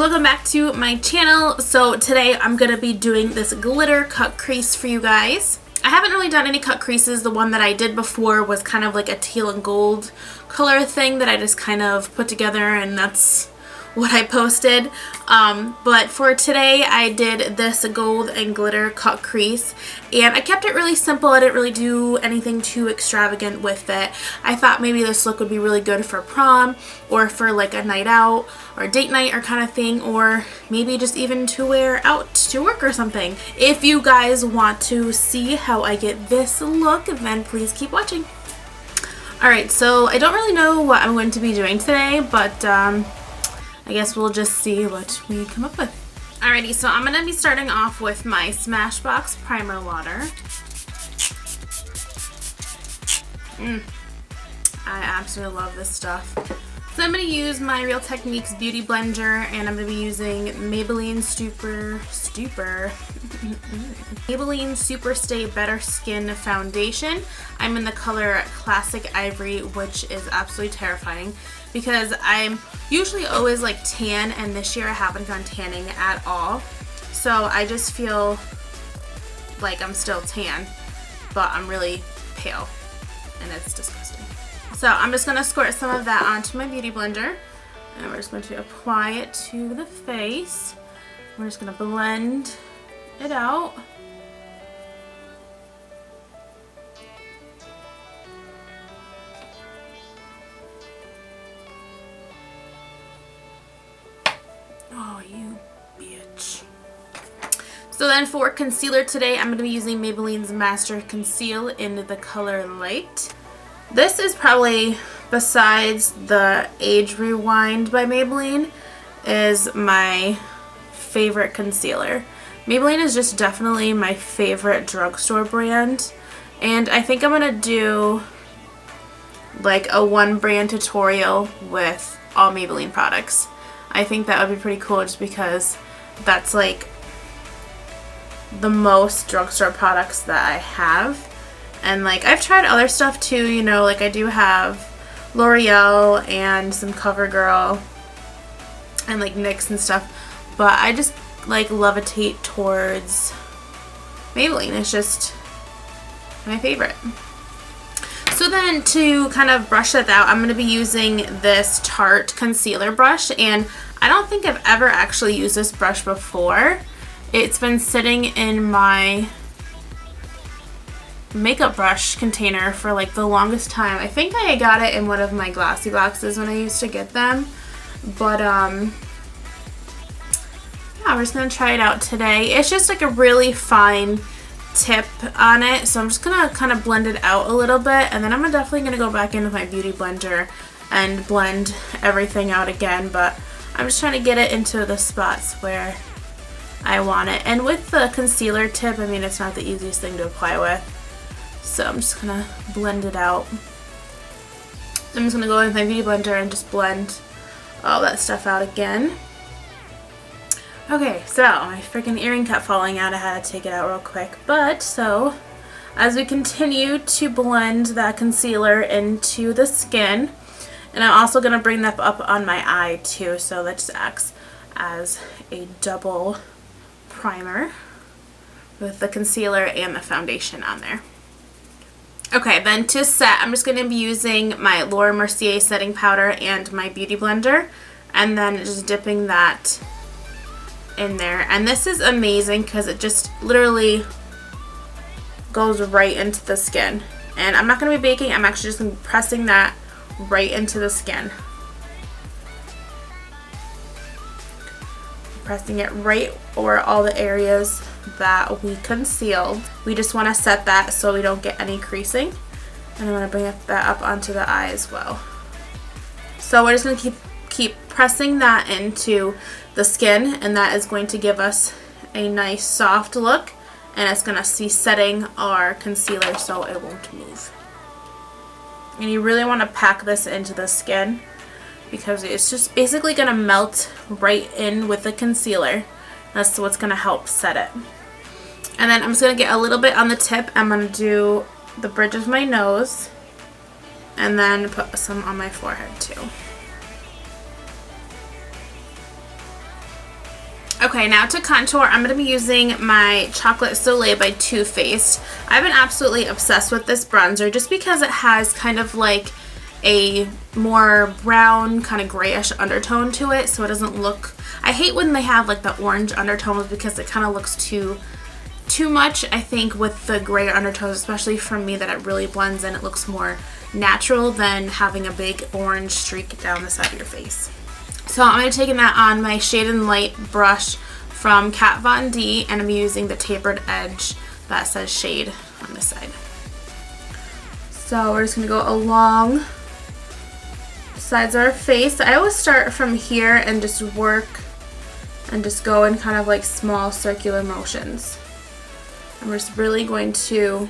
welcome back to my channel. So today I'm going to be doing this glitter cut crease for you guys. I haven't really done any cut creases. The one that I did before was kind of like a teal and gold color thing that I just kind of put together, and that's what I posted. But for today I did this gold and glitter cut crease, and I kept it really simple. I didn't really do anything too extravagant with it. I thought maybe this look would be really good for prom or for like a night out or date night or kind of thing, or maybe just even to wear out to work or something. If you guys want to see how I get this look, then please keep watching. Alright, so I don't really know what I'm going to be doing today, but I guess we'll just see what we come up with. Alrighty, so I'm going to be starting off with my Smashbox primer water. I absolutely love this stuff. So I'm going to use my Real Techniques Beauty Blender, and I'm going to be using Maybelline Maybelline Super Stay Better Skin Foundation. I'm in the color Classic Ivory, which is absolutely terrifying because I'm usually always like tan, and this year I haven't gone tanning at all. So I just feel like I'm still tan, but I'm really pale, and it's disgusting. So I'm just going to squirt some of that onto my Beauty Blender, and we're just going to apply it to the face. We're just going to blend it out. Oh, you bitch. So then for concealer today, I'm going to be using Maybelline's Master Conceal in the color Light. This is probably, besides the Age Rewind by Maybelline, is my favorite concealer. Maybelline is just definitely my favorite drugstore brand, and I think I'm going to do like a one brand tutorial with all Maybelline products. I think that would be pretty cool just because that's like the most drugstore products that I have. And like I've tried other stuff too, you know, like I do have L'Oreal and some CoverGirl and like NYX and stuff, but I just like levitate towards Maybelline. It's just my favorite. So then to kind of brush that out, I'm going to be using this Tarte concealer brush, and I don't think I've ever actually used this brush before. It's been sitting in my makeup brush container for like the longest time. I think I got it in one of my glossy boxes when I used to get them, but yeah, we're just gonna try it out today. It's just like a really fine tip on it, so I'm just gonna kind of blend it out a little bit, and then I'm definitely gonna go back in with my Beauty Blender and blend everything out again, but I'm just trying to get it into the spots where I want it. And with the concealer tip, I mean, it's not the easiest thing to apply with. So I'm just going to blend it out. I'm just going to go in with my Beauty Blender and just blend all that stuff out again. Okay, so my freaking earring kept falling out. I had to take it out real quick. But, so, as we continue to blend that concealer into the skin, and I'm also going to bring that up on my eye too, so that just acts as a double primer with the concealer and the foundation on there. Okay, then to set, I'm just going to be using my Laure Mercier setting powder and my Beauty Blender, and then just dipping that in there. And this is amazing because it just literally goes right into the skin. And I'm not going to be baking, I'm actually just going to be pressing that right into the skin. Pressing it right over all the areas that we concealed. We just want to set that so we don't get any creasing, and I'm going to bring that up onto the eye as well. So we're just going to keep pressing that into the skin, and that is going to give us a nice soft look, and it's going to be setting our concealer so it won't move. And you really want to pack this into the skin because it's just basically going to melt right in with the concealer. That's what's going to help set it. And then I'm just going to get a little bit on the tip. I'm going to do the bridge of my nose and then put some on my forehead too. Okay, now to contour, I'm going to be using my Chocolate Soleil by Too Faced. I've been absolutely obsessed with this bronzer just because it has kind of like a more brown, kind of grayish undertone to it, so it doesn't look... I hate when they have like the orange undertones because it kind of looks too much, I think, with the gray undertones, especially for me, that it really blends in. It looks more natural than having a big orange streak down the side of your face. So I'm going to take that on my Shade and Light brush from Kat Von D, and I'm using the tapered edge that says Shade on this side. So we're just going to go along the sides of our face. I always start from here and just work and just go in kind of like small circular motions. And we're just really going to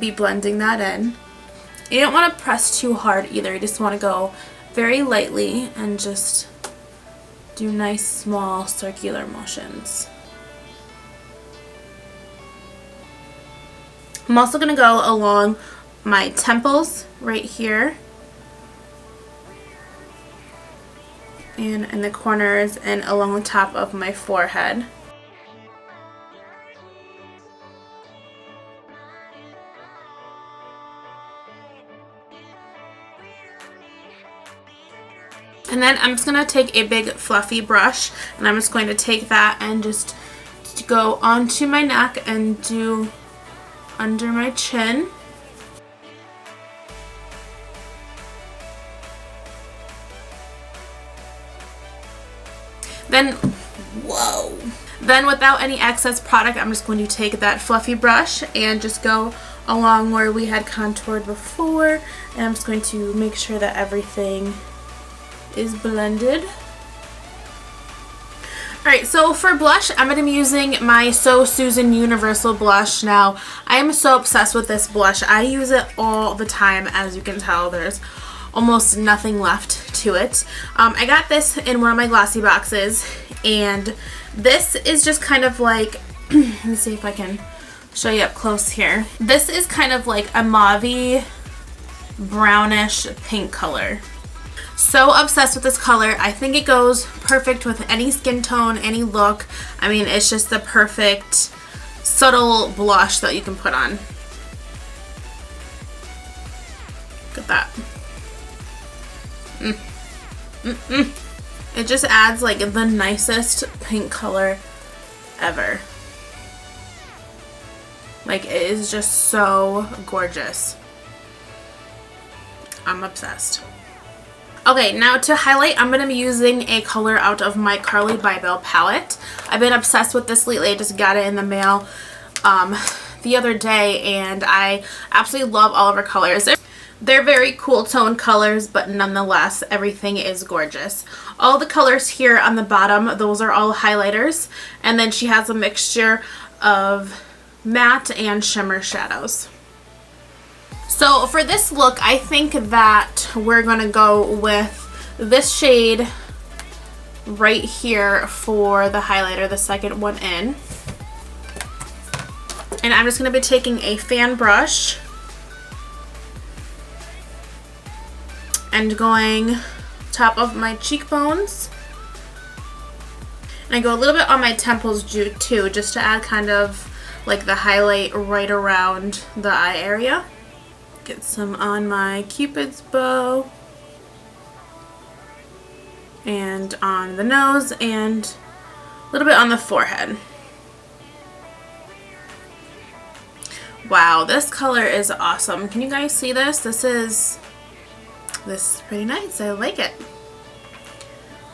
be blending that in. You don't want to press too hard either. You just want to go very lightly and just do nice small circular motions. I'm also going to go along my temples right here and in the corners and along the top of my forehead. And then I'm just going to take a big fluffy brush, and I'm just going to take that and just go onto my neck and do under my chin. Then, whoa! Then without any excess product, I'm just going to take that fluffy brush and just go along where we had contoured before, and I'm just going to make sure that everything is blended. Alright, so for blush, I'm going to be using my So Susan Universal Blush. Now, I am so obsessed with this blush. I use it all the time. As you can tell, there's almost nothing left to it. I got this in one of my glossy boxes, and this is just kind of like, let me see if I can show you up close here. This is kind of like a mauve-y, brownish pink color. So obsessed with this color. I think it goes perfect with any skin tone, any look. I mean, it's just the perfect subtle blush that you can put on. Look at that. It just adds like the nicest pink color ever. Like, it is just so gorgeous. I'm obsessed. Okay, now to highlight, I'm going to be using a color out of my Carli Bybel palette. I've been obsessed with this lately. I just got it in the mail the other day, and I absolutely love all of her colors. They're very cool tone colors, but nonetheless, everything is gorgeous. All the colors here on the bottom, those are all highlighters, and then she has a mixture of matte and shimmer shadows. So for this look, I think that we're going to go with this shade right here for the highlighter, the second one in. And I'm just going to be taking a fan brush and going top of my cheekbones. And I go a little bit on my temples too, just to add kind of like the highlight right around the eye area. Get some on my Cupid's bow and on the nose and a little bit on the forehead. Wow, this color is awesome. Can you guys see this? This is pretty nice. I like it.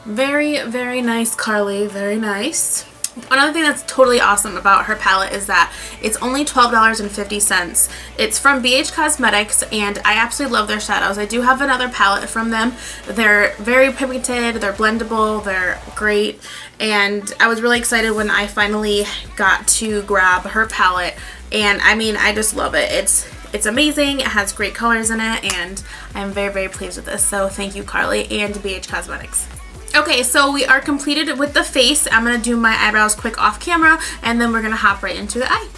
Very, very nice, Carli. Very nice. Another thing that's totally awesome about her palette is that it's only $12.50. It's from BH Cosmetics, and I absolutely love their shadows. I do have another palette from them. They're very pigmented, they're blendable, they're great, and I was really excited when I finally got to grab her palette, and I mean, I just love it. It's amazing. It has great colors in it, and I'm very, very pleased with this. So thank you, Carli and BH Cosmetics. Okay, so we are completed with the face. I'm going to do my eyebrows quick off camera, and then we're going to hop right into the eye.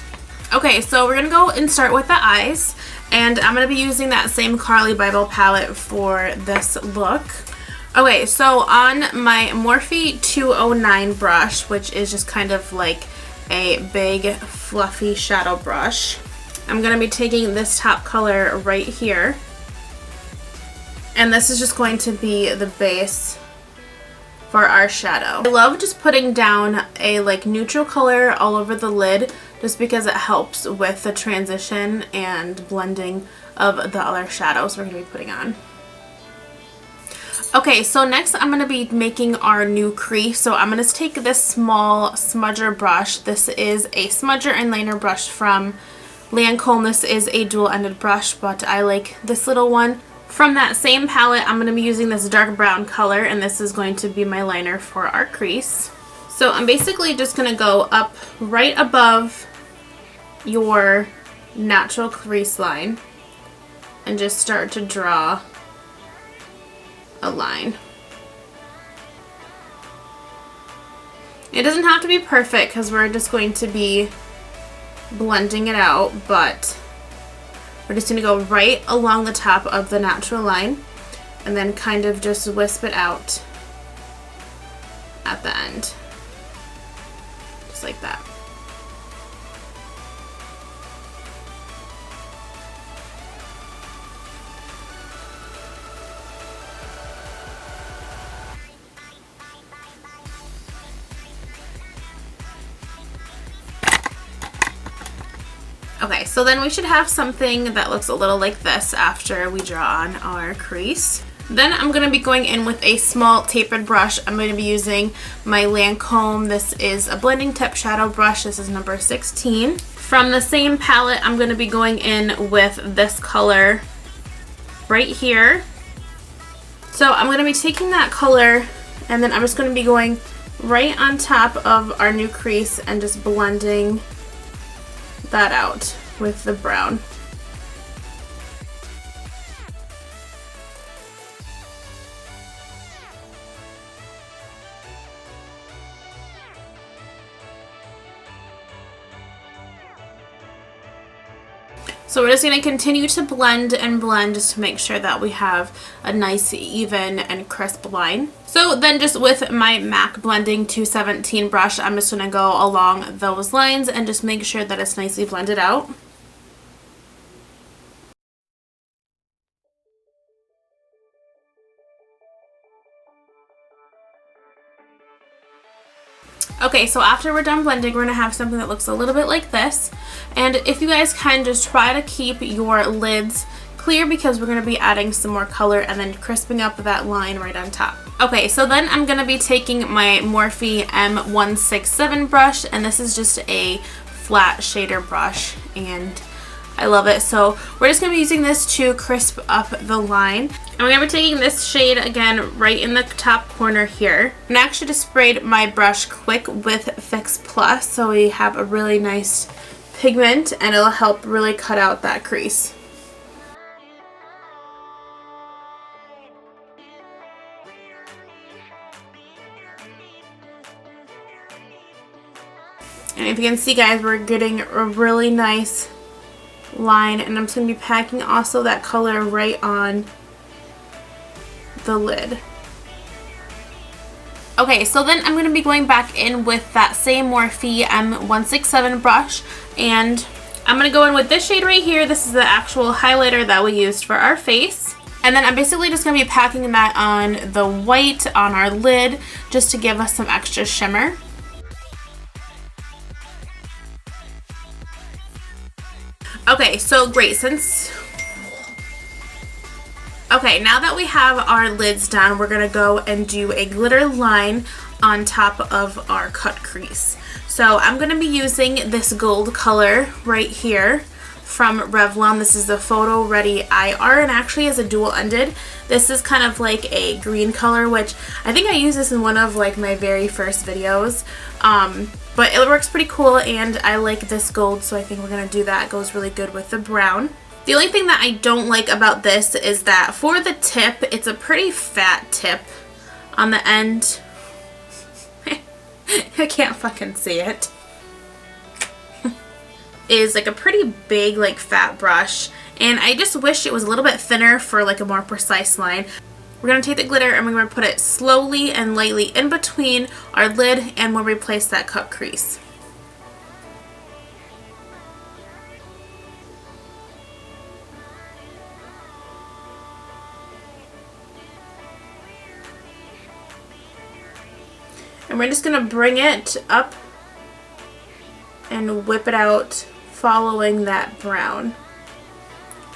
Okay, so we're going to go and start with the eyes, and I'm going to be using that same Carli Bybel palette for this look. Okay, so on my Morphe 209 brush, which is just kind of like a big fluffy shadow brush, I'm going to be taking this top color right here. And this is just going to be the base for our shadow. I love just putting down a like neutral color all over the lid just because it helps with the transition and blending of the other shadows we're going to be putting on. Okay, so next I'm going to be making our new crease. So I'm going to take this small smudger brush. This is a smudger and liner brush from Lancome. This is a dual-ended brush, but I like this little one. From that same palette, I'm going to be using this dark brown color, and this is going to be my liner for our crease. So I'm basically just going to go up right above your natural crease line and just start to draw a line. It doesn't have to be perfect because we're just going to be blending it out, but we're just going to go right along the top of the natural line and then kind of just wisp it out at the end. Just like that. Okay, so then we should have something that looks a little like this after we draw on our crease. Then I'm going to be going in with a small tapered brush. I'm going to be using my Lancome. This is a blending tip shadow brush. This is number 16. From the same palette, I'm going to be going in with this color right here. So I'm going to be taking that color and then I'm just going to be going right on top of our new crease and just blending that out with the brown. So we're just going to continue to blend and blend just to make sure that we have a nice even and crisp line. So then just with my MAC Blending 217 brush, I'm just going to go along those lines and just make sure that it's nicely blended out. Okay, so after we're done blending, we're going to have something that looks a little bit like this. And if you guys can, just try to keep your lids clear because we're going to be adding some more color and then crisping up that line right on top. Okay, so then I'm going to be taking my Morphe M167 brush, and this is just a flat shader brush, and I love it. So we're just going to be using this to crisp up the line. And we're going to be taking this shade again right in the top corner here. And I actually just sprayed my brush quick with Fix Plus so we have a really nice pigment and it'll help really cut out that crease. And if you can see, guys, we're getting a really nice line, and I'm just going to be packing also that color right on the lid. Okay, so then I'm going to be going back in with that same Morphe M167 brush, and I'm going to go in with this shade right here. This is the actual highlighter that we used for our face. And then I'm basically just going to be packing that on the white on our lid just to give us some extra shimmer. Okay, so great. Okay, now that we have our lids done, we're going to go and do a glitter line on top of our cut crease. So I'm going to be using this gold color right here from Revlon. This is the Photoready Eye Art, and actually is a dual-ended. This is kind of like a green color, which I think I used this in one of like my very first videos. But it works pretty cool, and I like this gold, so I think we're going to do that. It goes really good with the brown. The only thing that I don't like about this is that for the tip, it's a pretty fat tip on the end. I can't fucking see it. Is like a pretty big, like, fat brush, and I just wish it was a little bit thinner for like a more precise line. We're going to take the glitter and we're going to put it slowly and lightly in between our lid and where we place that cut crease. And we're just going to bring it up and whip it out following that brown.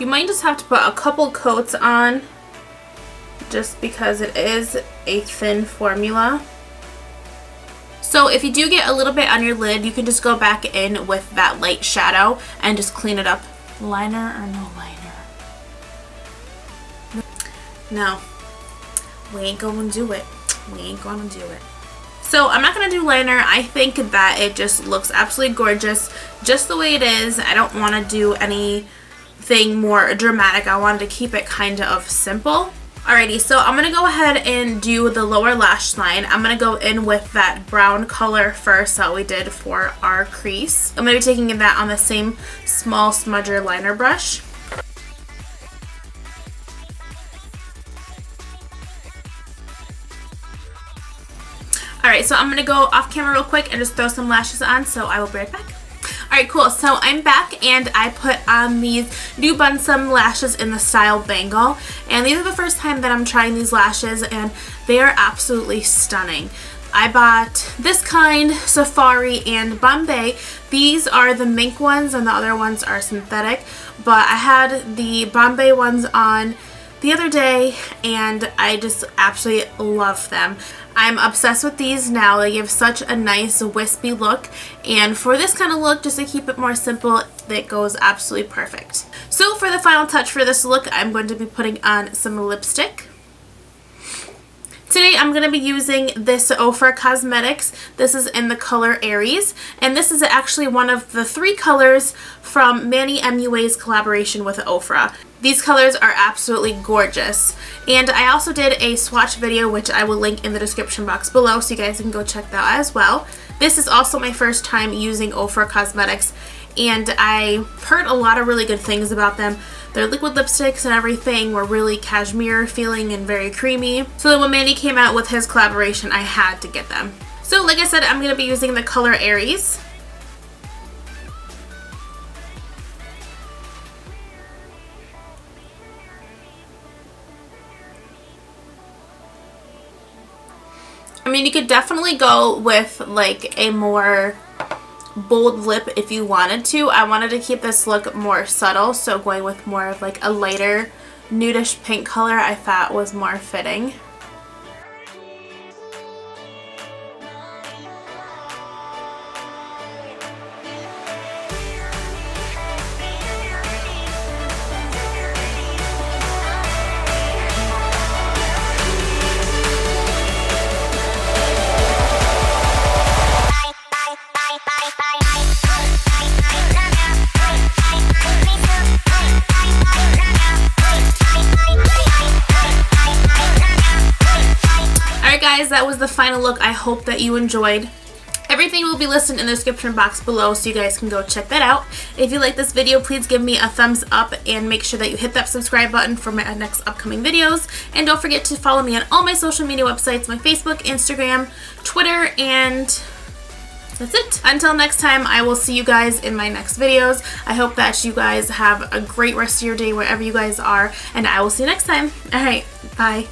You might just have to put a couple coats on just because it is a thin formula. So if you do get a little bit on your lid, you can just go back in with that light shadow and just clean it up. Liner or no liner? No, we ain't gonna do it. We ain't gonna do it. So I'm not going to do liner. I think that it just looks absolutely gorgeous just the way it is. I don't want to do anything more dramatic. I wanted to keep it kind of simple. Alrighty, so I'm going to go ahead and do the lower lash line. I'm going to go in with that brown color first that we did for our crease. I'm going to be taking that on the same small smudger liner brush. Alright, so I'm going to go off camera real quick and just throw some lashes on, so I will be right back. Alright, cool. So I'm back and I put on these Nubounsom lashes in the style Bengal. And these are the first time that I'm trying these lashes and they are absolutely stunning. I bought this kind, Safari, and Bombay. These are the mink ones and the other ones are synthetic. But I had the Bombay ones on the other day and I just absolutely love them. I'm obsessed with these now. They give such a nice wispy look, and for this kind of look, just to keep it more simple, that goes absolutely perfect. So for the final touch for this look, I'm going to be putting on some lipstick. Today I'm going to be using this OFRA Cosmetics. This is in the color Aries, and this is actually one of the 3 colors from MannyMua's collaboration with OFRA. These colors are absolutely gorgeous. And I also did a swatch video, which I will link in the description box below, so you guys can go check that out as well. This is also my first time using OFRA Cosmetics, and I heard a lot of really good things about them. Their liquid lipsticks and everything were really cashmere feeling and very creamy. So then when Manny came out with his collaboration, I had to get them. So like I said, I'm going to be using the color Aries. I mean, you could definitely go with like a more bold lip if you wanted to. I wanted to keep this look more subtle, so going with more of like a lighter nudish pink color I thought was more fitting. That was the final look. I hope that you enjoyed. Everything will be listed in the description box below, so you guys can go check that out. If you like this video, please give me a thumbs up and make sure that you hit that subscribe button for my next upcoming videos. And don't forget to follow me on all my social media websites, my Facebook, Instagram, Twitter, and that's it. Until next time, I will see you guys in my next videos. I hope that you guys have a great rest of your day wherever you guys are, and I will see you next time. Alright, bye.